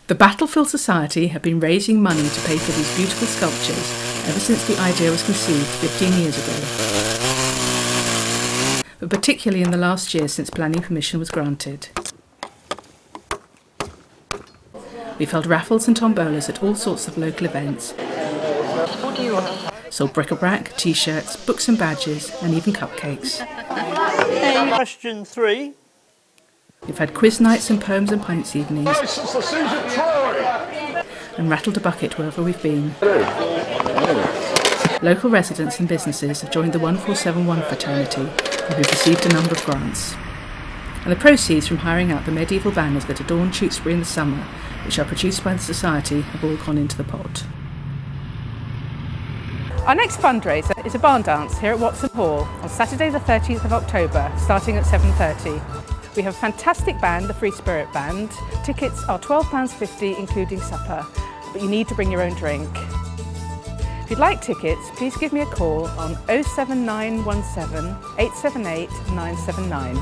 The Battlefield Society have been raising money to pay for these beautiful sculptures ever since the idea was conceived 15 years ago. But particularly in the last year since planning permission was granted. We've held raffles and tombolas at all sorts of local events, sold bric-a-brac, t-shirts, books and badges, and even cupcakes. Question 3. We've had quiz nights and poems and pints evenings, and rattled a bucket wherever we've been. Local residents and businesses have joined the 1471 fraternity, and we've received a number of grants. And the proceeds from hiring out the medieval banners that adorn Tewkesbury in the summer, which are produced by the Society, have all gone into the pot. Our next fundraiser is a barn dance here at Watson Hall on Saturday the 13th of October, starting at 7:30. We have a fantastic band, the Free Spirit Band. Tickets are £12.50 including supper, but you need to bring your own drink. If you'd like tickets, please give me a call on 07917 878 979.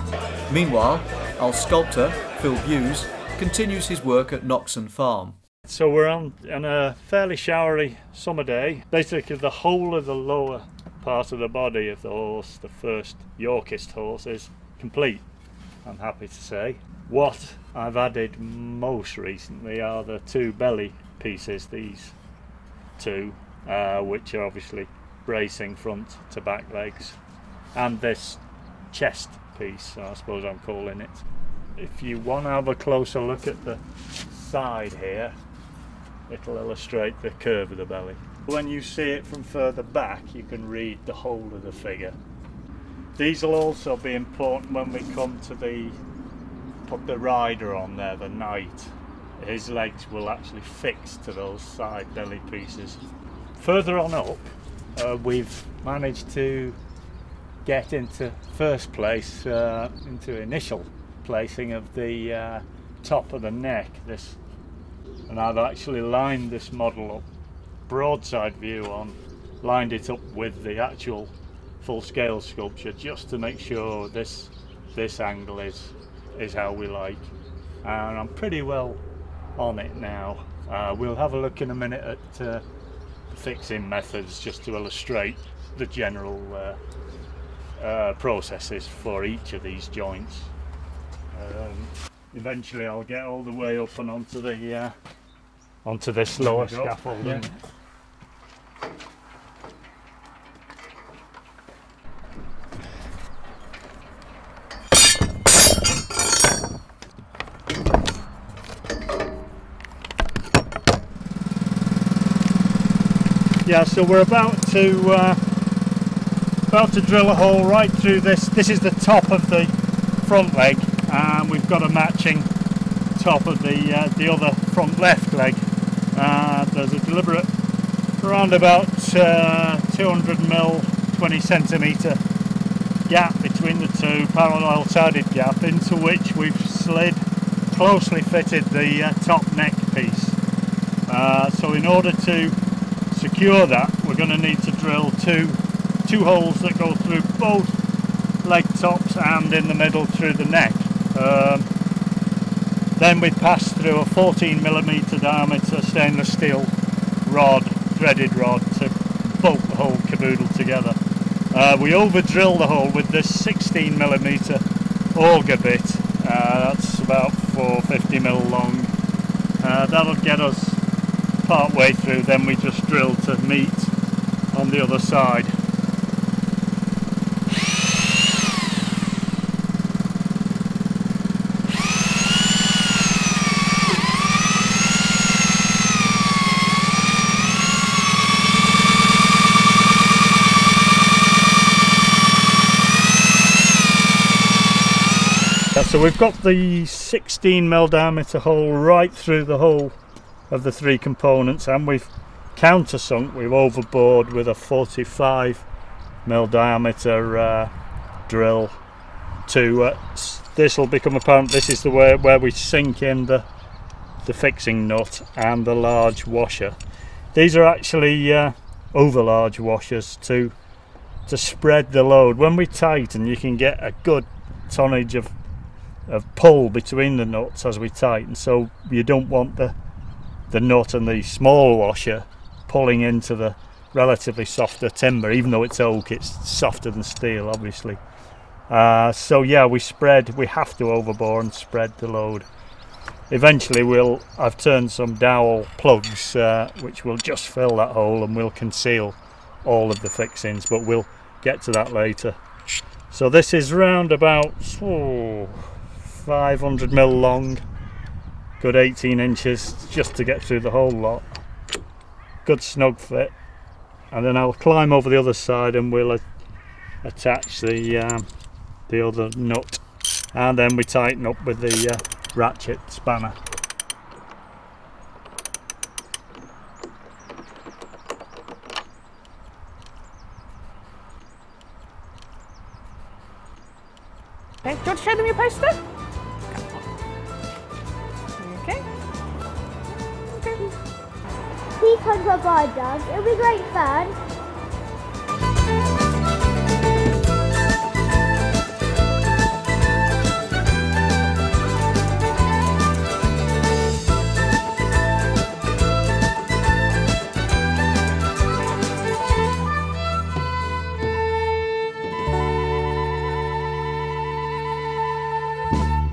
Meanwhile, our sculptor, Phil Hughes, continues his work at Noxon Farm. So we're on a fairly showery summer day. Basically the whole of the lower part of the body of the horse, the first Yorkist horse, is complete, I'm happy to say. What I've added most recently are the two belly pieces, these two, which are obviously bracing front to back legs, and this chest piece, I suppose I'm calling it. If you want to have a closer look at the side here, it'll illustrate the curve of the belly. When you see it from further back, you can read the whole of the figure. These will also be important when we come to put the rider on there, the knight. His legs will actually fix to those side belly pieces. Further on up, we've managed to get into first place, into initial placing of the top of the neck. And I've actually lined this model up, broadside view on, lined it up with the actual full-scale sculpture just to make sure this angle is how we like, and I'm pretty well on it now. We'll have a look in a minute at the fixing methods just to illustrate the general processes for each of these joints. Eventually I'll get all the way up and onto this lower scaffold. Yeah. Yeah, so we're about to drill a hole right through this. This is the top of the front leg, and we've got a matching top of the other front left leg. There's a deliberate around about 200mm, 20cm gap between the two, parallel sided gap, into which we've slid closely fitted the top neck piece. So in order to secure that, we're going to need to drill two holes that go through both leg tops and in the middle through the neck. Then we pass through a 14mm diameter stainless steel rod, threaded rod, to bolt the whole caboodle together. We over drill the hole with this 16mm auger bit. That's about 450mm long. That'll get us part way through, then we just drill to meet on the other side. So we've got the 16mm diameter hole right through the whole of the three components, and we've countersunk, we've overbored with a 45mm diameter drill to this will become apparent. This is the way where we sink in the fixing nut and the large washer. These are actually over large washers to spread the load. When we tighten, you can get a good tonnage of pull between the nuts as we tighten, so you don't want the the nut and the small washer pulling into the relatively softer timber. Even though it's oak, it's softer than steel, obviously. So yeah, we have to overbore and spread the load. Eventually I've turned some dowel plugs which will just fill that hole and will conceal all of the fixings, but we'll get to that later. So this is round about 500mm long, good 18 inches just to get through the whole lot. Good snug fit, and then I'll climb over the other side and we'll attach the other nut, and then we tighten up with the ratchet spanner. Okay, do you want to show them your poster? Okay. Please come to our barn dance, it'll be great fun.